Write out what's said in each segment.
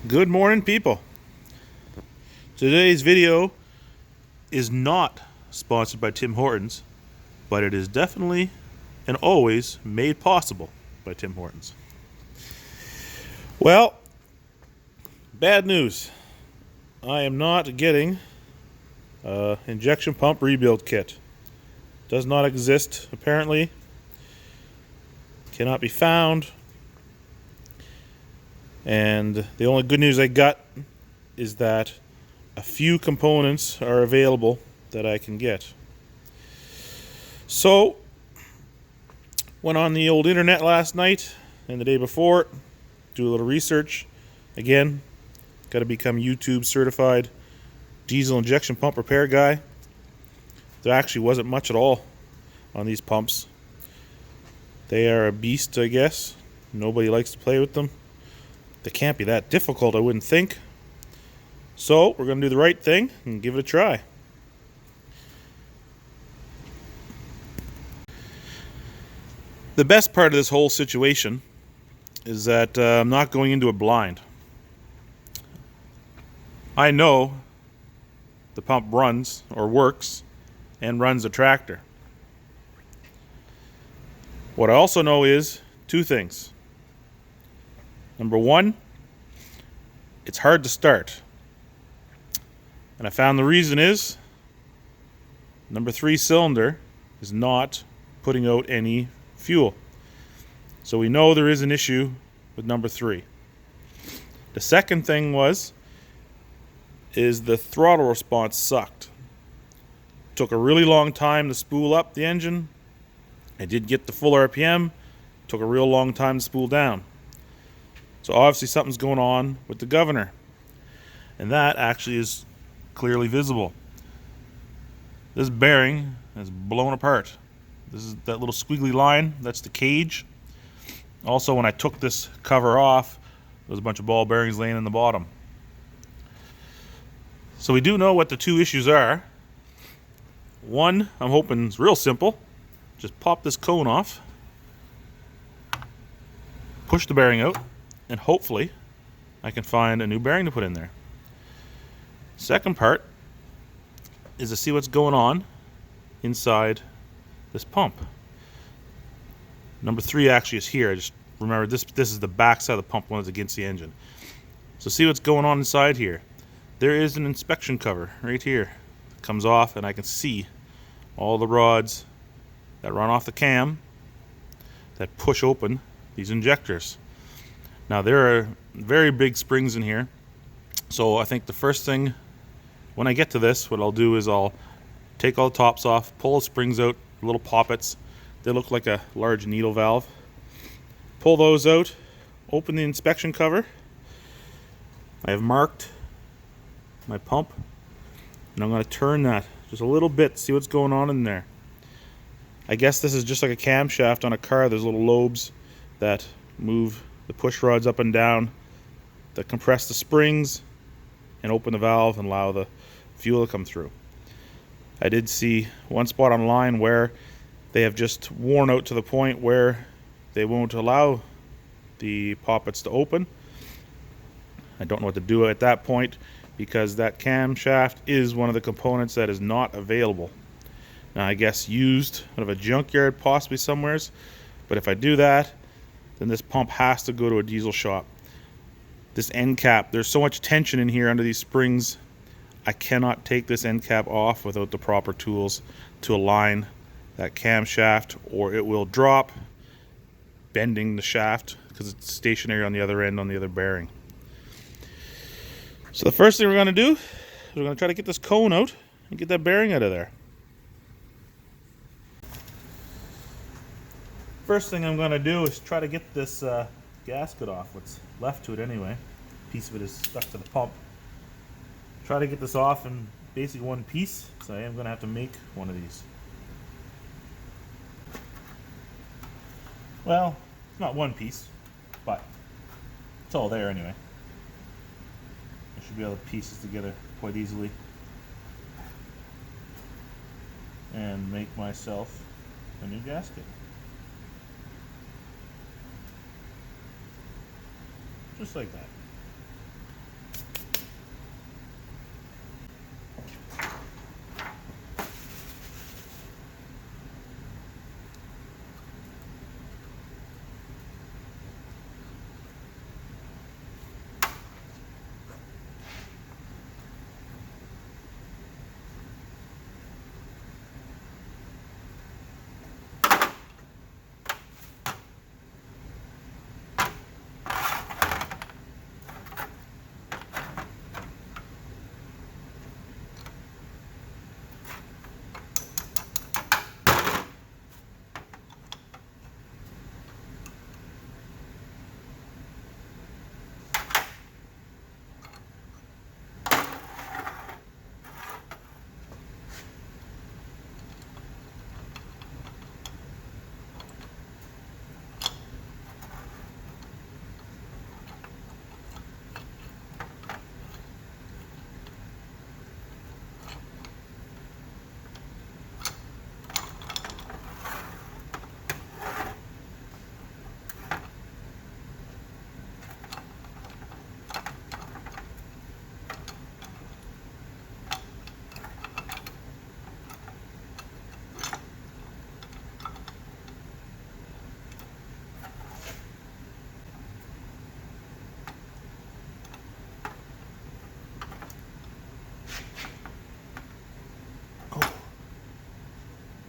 Good morning, people. Today's video is not sponsored by Tim Hortons, but it is definitely and always made possible by Tim Hortons. Well, bad news. I am not getting an injection pump rebuild kit. Does not exist, apparently. Cannot be found. And the only good news I got is that a few components are available that I can get. So, went on the old internet last night and the day before, do a little research. Again, got to become YouTube certified diesel injection pump repair guy. There actually wasn't much at all on these pumps. They are a beast, I guess. Nobody likes to play with them. They can't be that difficult, I wouldn't think. So, we're going to do the right thing and give it a try. The best part of this whole situation is that I'm not going into it blind. I know the pump runs or works and runs a tractor. What I also know is two things. Number one, it's hard to start. And I found the reason is number 3 cylinder is not putting out any fuel. So we know there is an issue with number 3. The second thing is the throttle response sucked. Took a really long time to spool up the engine. I did get the full RPM. Took a real long time to spool down. So obviously something's going on with the governor. And that actually is clearly visible. This bearing is blown apart. This is that little squiggly line, that's the cage. Also, when I took this cover off, there was a bunch of ball bearings laying in the bottom. So we do know what the two issues are. One, I'm hoping is real simple. Just pop this cone off, push the bearing out, and hopefully I can find a new bearing to put in there. Second part is to see what's going on inside this pump. Number 3 actually is here. I just remember this is the back side of the pump when it's against the engine. So see what's going on inside here. There is an inspection cover right here. It comes off and I can see all the rods that run off the cam that push open these injectors. Now there are very big springs in here. So I think the first thing when I get to this, what I'll do is I'll take all the tops off, pull the springs out, little poppets. They look like a large needle valve. Pull those out, open the inspection cover. I have marked my pump, and I'm going to turn that just a little bit, see what's going on in there. I guess this is just like a camshaft on a car. There's little lobes that move the push rods up and down, that compress the springs and open the valve and allow the fuel to come through. I did see one spot online where they have just worn out to the point where they won't allow the poppets to open. I don't know what to do at that point because that camshaft is one of the components that is not available. Now I guess used out of a junkyard possibly somewheres, but if I do that, then this pump has to go to a diesel shop. This end cap, there's so much tension in here under these springs, I cannot take this end cap off without the proper tools to align that camshaft, or it will drop, bending the shaft because it's stationary on the other end on the other bearing. So the first thing we're going to do is we're going to try to get this cone out and get that bearing out of there. First thing I'm going to do is try to get this gasket off, what's left to it anyway. A piece of it is stuck to the pump. Try to get this off in basically one piece, so I am going to have to make one of these. Well, it's not one piece, but it's all there anyway. I should be able to piece this together quite easily and make myself a new gasket. Just like that.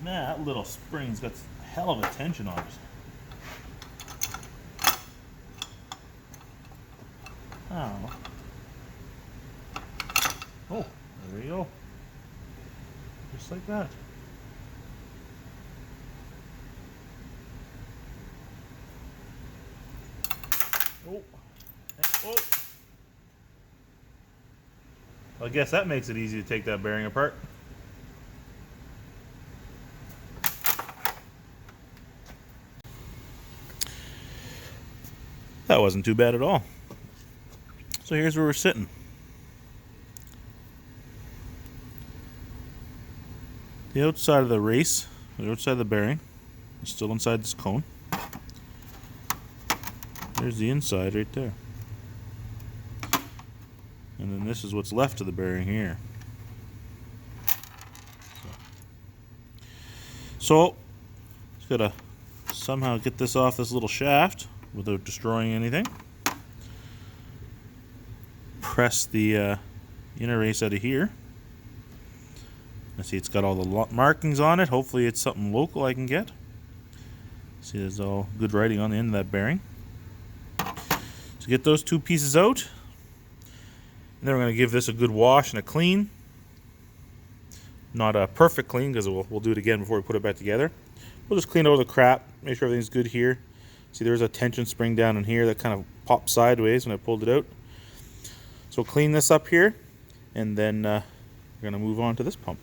Man, that little spring's got a hell of a tension on it. Oh. Oh, there we go. Just like that. Oh. Oh. I guess that makes it easy to take that bearing apart. That wasn't too bad at all. So here's where we're sitting. The outside of the race, the outside of the bearing, is still inside this cone. There's the inside right there. And then this is what's left of the bearing here. So just gotta somehow get this off this little shaft without destroying anything. Press the inner race out of here. I see it's got all the markings on it. Hopefully it's something local I can get. See, there's all good writing on the end of that bearing. So get those two pieces out. And then we're going to give this a good wash and a clean. Not a perfect clean, because we'll do it again before we put it back together. We'll just clean over the crap, make sure everything's good here. See, there's a tension spring down in here that kind of popped sideways when I pulled it out. So we'll clean this up here, and then we're going to move on to this pump.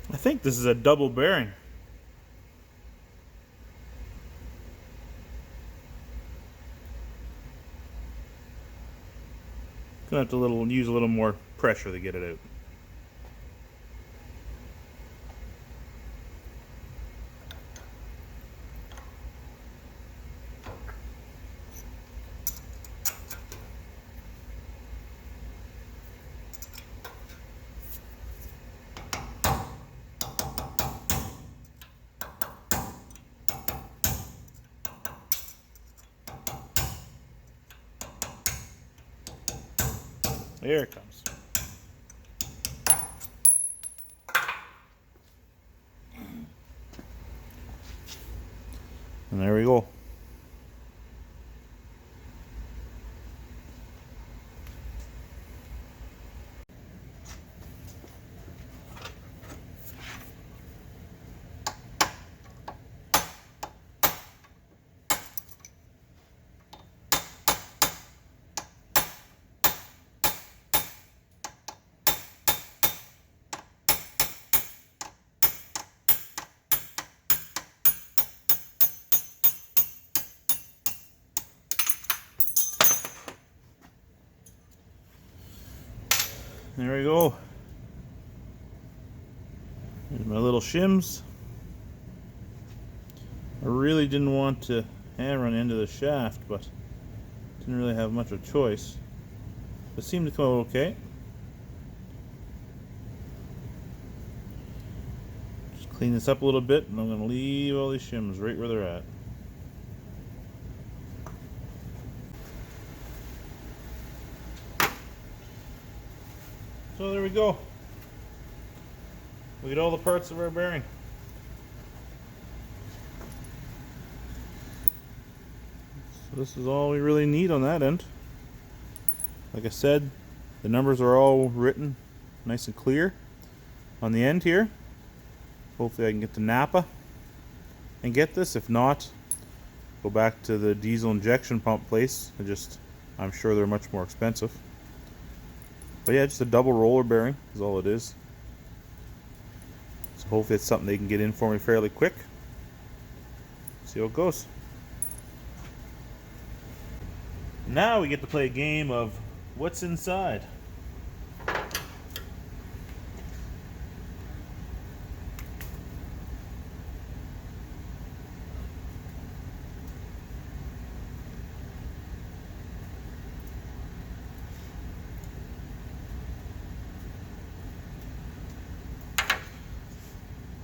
I think this is a double bearing. Gonna have to use a little more pressure to get it out. There it comes. And there we go. There we go. There's my little shims. I really didn't want to hammer on the end of the shaft, but didn't really have much of a choice. It seemed to come out okay. Just clean this up a little bit, and I'm going to leave all these shims right where they're at. So there we go. We get all the parts of our bearing. So this is all we really need on that end. Like I said, the numbers are all written nice and clear on the end here. Hopefully I can get to Napa and get this. If not, go back to the diesel injection pump place. I'm sure they're much more expensive. But yeah, just a double roller bearing is all it is. So hopefully it's something they can get in for me fairly quick. See how it goes. Now we get to play a game of what's inside.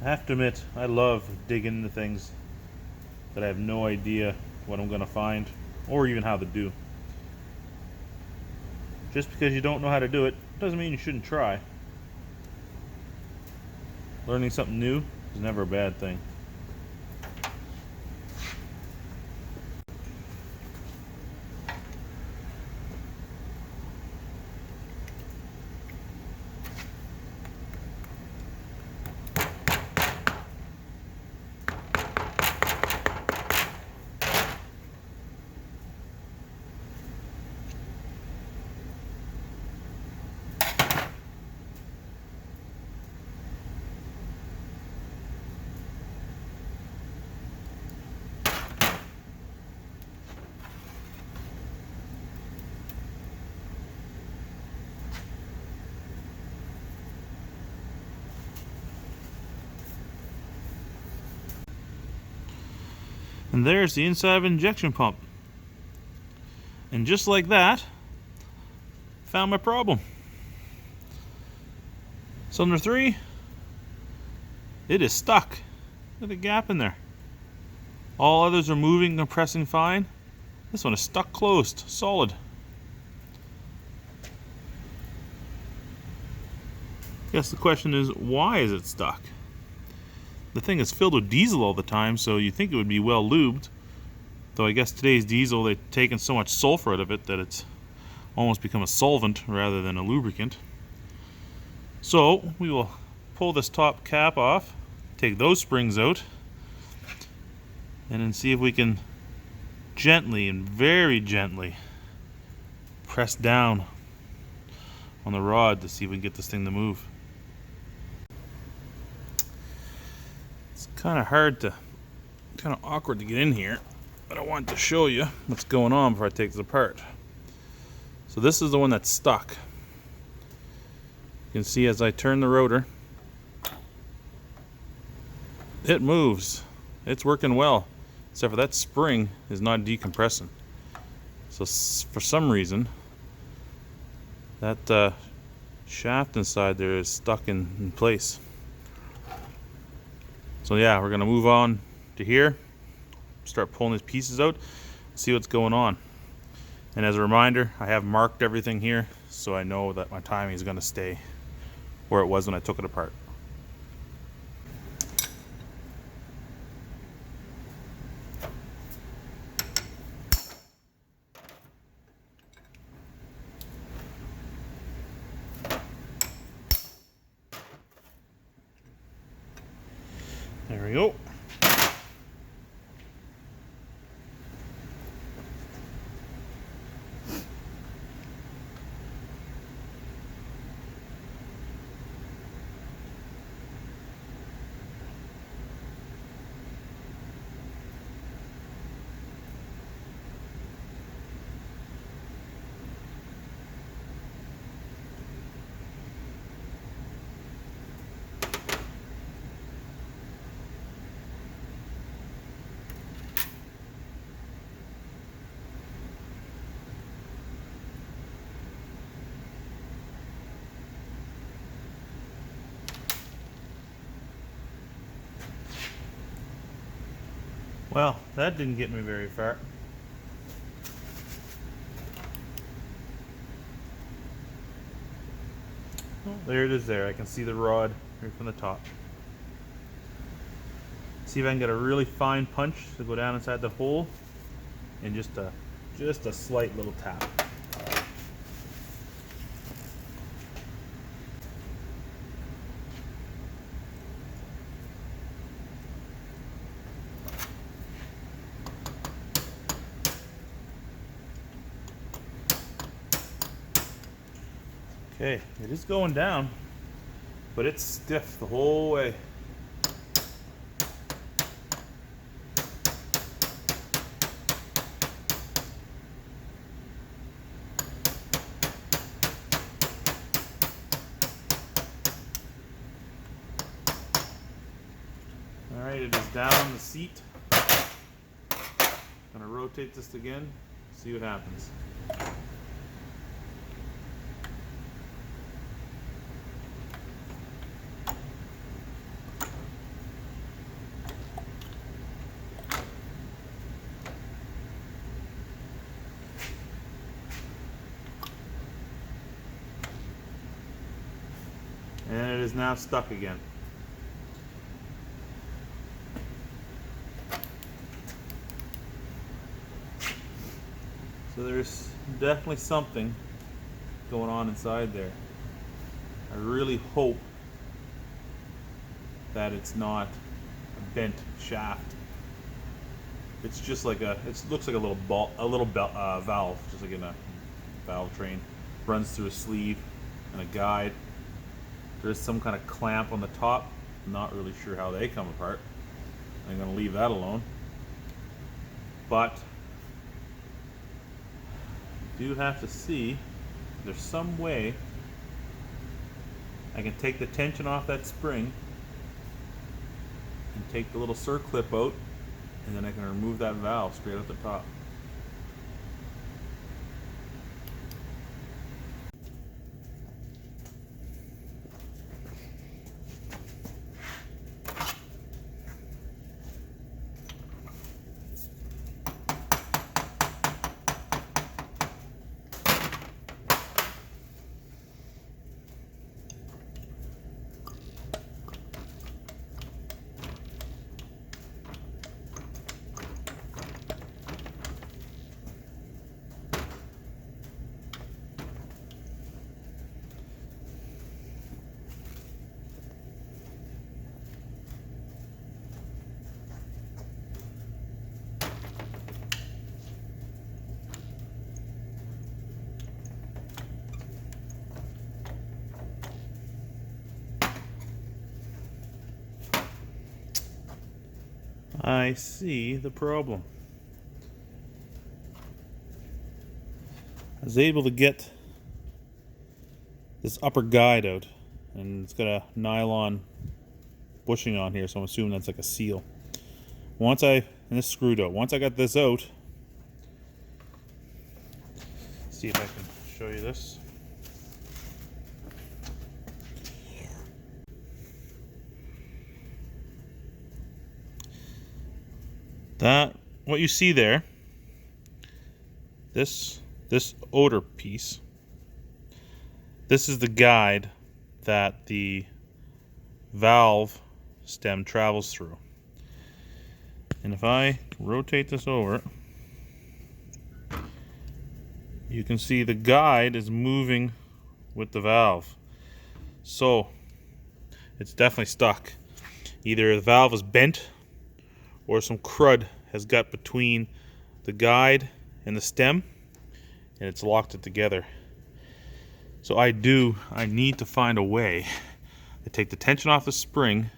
I have to admit, I love digging into things that I have no idea what I'm going to find or even how to do. Just because you don't know how to do it doesn't mean you shouldn't try. Learning something new is never a bad thing. And there's the inside of an injection pump. And just like that, found my problem. Cylinder 3, it is stuck. Look at the gap in there. All others are moving, compressing fine. This one is stuck closed, solid. Guess the question is, why is it stuck? The thing is filled with diesel all the time, so you think it would be well lubed. Though I guess today's diesel, they've taken so much sulfur out of it that it's almost become a solvent rather than a lubricant. So we will pull this top cap off, take those springs out, and then see if we can gently and very gently press down on the rod to see if we can get this thing to move. It's kind of awkward to get in here, but I want to show you what's going on before I take this apart. So this is the one that's stuck. You can see as I turn the rotor, it moves. It's working well, except for that spring is not decompressing. So for some reason, that shaft inside there is stuck in place. So yeah, we're gonna move on to here, start pulling these pieces out, see what's going on. And as a reminder, I have marked everything here so I know that my timing is gonna stay where it was when I took it apart. There we go. Well, that didn't get me very far. Oh, there it is there. I can see the rod right from the top. See if I can get a really fine punch to go down inside the hole and just a slight little tap. Okay, it is going down, but it's stiff the whole way. Alright, it is down on the seat. Gonna rotate this again, see what happens. And it is now stuck again. So there's definitely something going on inside there. I really hope that it's not a bent shaft. It's just like it looks like a little valve, just like in a valve train. Runs through a sleeve and a guide. There's some kind of clamp on the top. I'm not really sure how they come apart. I'm going to leave that alone. But I do have to see if there's some way I can take the tension off that spring and take the little circlip out, and then I can remove that valve straight out the top. I see the problem. I was able to get this upper guide out, and it's got a nylon bushing on here, so I'm assuming that's like a seal. And this screwed out. Once I got this out, see if I can show you this. What you see there, this outer piece, this is the guide that the valve stem travels through. And if I rotate this over, you can see the guide is moving with the valve. So it's definitely stuck. Either the valve is bent or some crud has got between the guide and the stem and it's locked it together. So I need to find a way to take the tension off the spring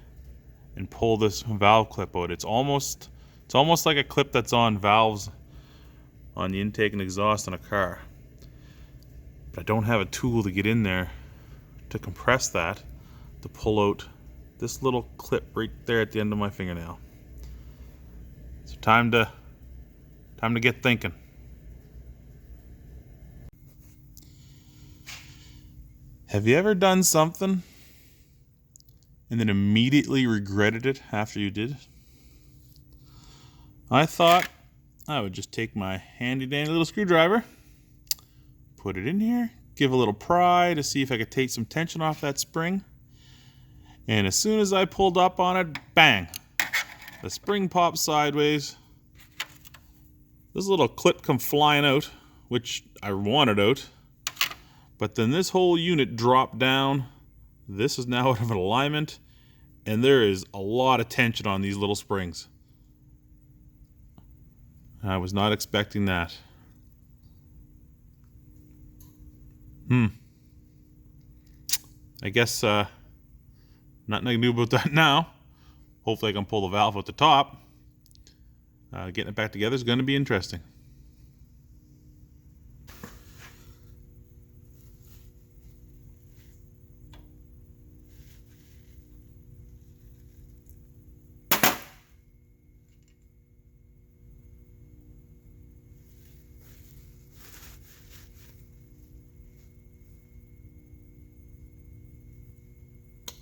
and pull this valve clip out. It's almost like a clip that's on valves on the intake and exhaust on a car. But I don't have a tool to get in there to compress that, to pull out this little clip right there at the end of my fingernail. So time to get thinking. Have you ever done something and then immediately regretted it after you did? I thought I would just take my handy dandy little screwdriver, put it in here, give a little pry to see if I could take some tension off that spring. And as soon as I pulled up on it, bang! The spring popped sideways. This little clip come flying out, which I wanted out. But then this whole unit dropped down. This is now out of alignment. And there is a lot of tension on these little springs. I was not expecting that. I guess nothing I can do about that now. Hopefully I can pull the valve at the top. Getting it back together is going to be interesting.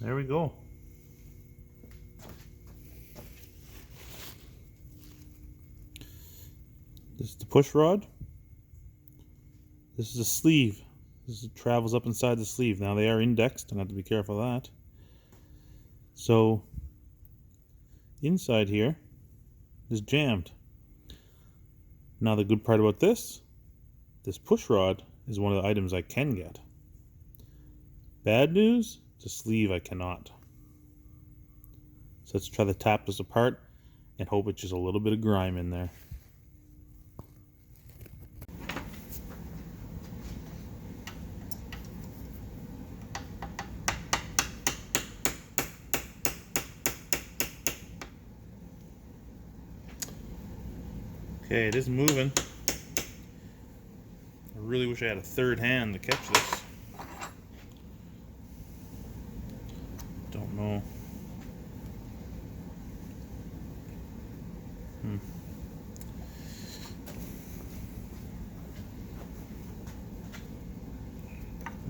There we go. This is the push rod. This is a sleeve. This travels up inside the sleeve. Now they are indexed. I'm going to have to be careful of that. So inside here is jammed. Now the good part about this push rod is one of the items I can get. Bad news, the sleeve I cannot. So let's try to tap this apart and hope it's just a little bit of grime in there. Okay, it is moving. I really wish I had a third hand to catch this. Don't know.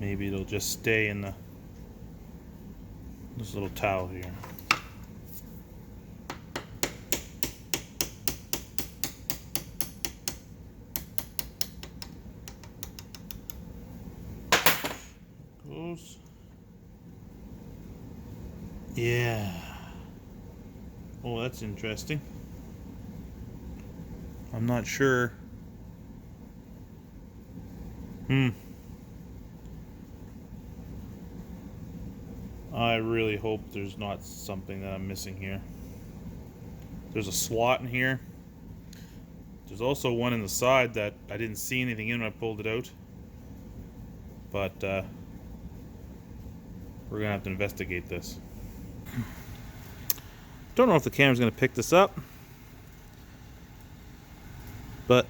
Maybe it'll just stay in this little towel here. Goes. Yeah. Oh, that's interesting. I'm not sure. I really hope there's not something that I'm missing here. There's a slot in here. There's also one in the side that I didn't see anything in when I pulled it out. But we're gonna have to investigate this. Don't know if the camera's gonna pick this up, but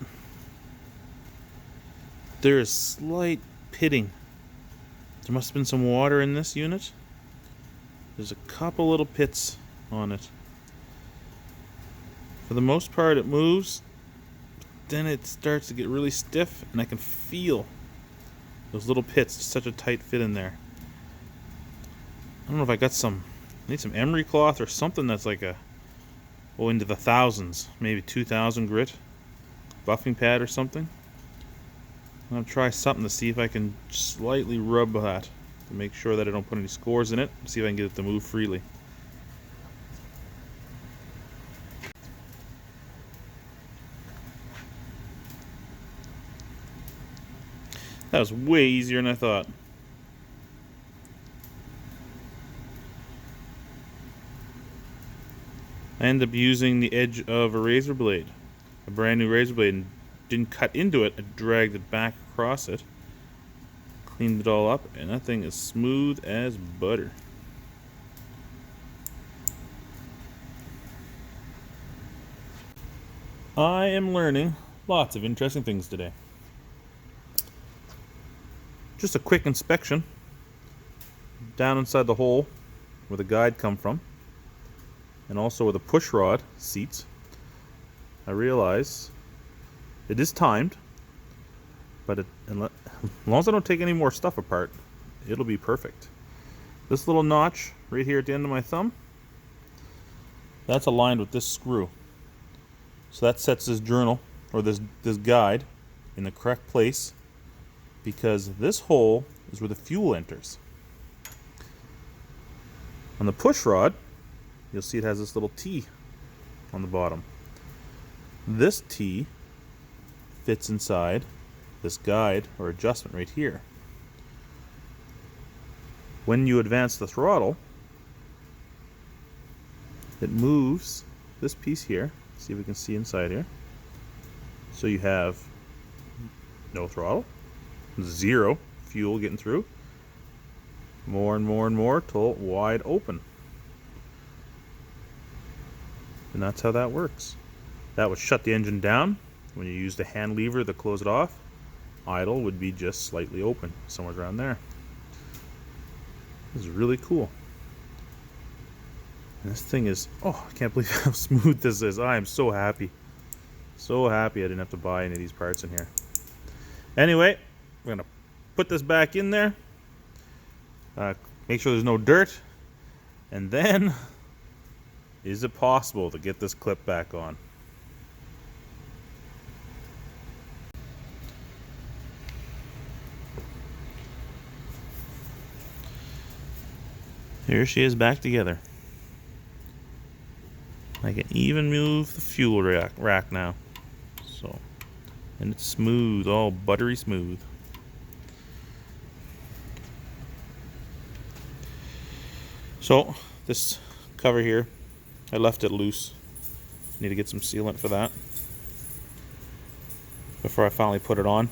there is slight pitting. There must have been some water in this unit. There's a couple little pits on it. For the most part it moves, then it starts to get really stiff and I can feel those little pits. It's such a tight fit in there. I don't know if I got I need some emery cloth or something that's like into the thousands, maybe 2,000 grit, buffing pad or something. I'm gonna try something to see if I can slightly rub that to make sure that I don't put any scores in it. See if I can get it to move freely. That was way easier than I thought. I ended up using the edge of a razor blade, a brand new razor blade, and didn't cut into it. I dragged it back across it, cleaned it all up, and that thing is smooth as butter. I am learning lots of interesting things today. Just a quick inspection down inside the hole where the guide come from, and also where the push rod seats. I realize it is timed, but as long as I don't take any more stuff apart, it'll be perfect. This little notch right here at the end of my thumb, that's aligned with this screw. So that sets this journal, or this guide, in the correct place, because this hole is where the fuel enters. On the push rod, you'll see it has this little T on the bottom. This T fits inside this guide or adjustment right here. When you advance the throttle, it moves this piece here. See if we can see inside here. So you have no throttle, zero fuel getting through, more and more and more till wide open. And that's how that works. That would shut the engine down. When you use the hand lever to close it off, idle would be just slightly open, somewhere around there. This is really cool. And this thing is, oh, I can't believe how smooth this is. I am so happy. So happy I didn't have to buy any of these parts in here. Anyway, we're going to put this back in there. Make sure there's no dirt. And then, is it possible to get this clip back on? Here she is back together. I can even move the fuel rack now. So, and it's smooth, all buttery smooth. So, this cover here, I left it loose. Need to get some sealant for that before I finally put it on.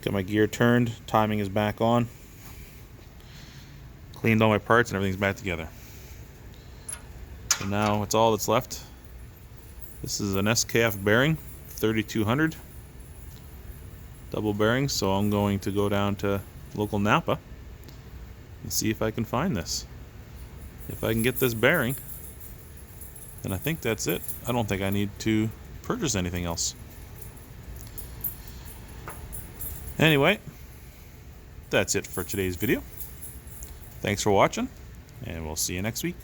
Got my gear turned, timing is back on. Cleaned all my parts and everything's back together. So now it's all that's left. This is an SKF bearing, 3200 double bearing, so I'm going to go down to local Napa and see if I can find this. If I can get this bearing, then I think that's it. I don't think I need to purchase anything else. Anyway, that's it for today's video. Thanks for watching, and we'll see you next week.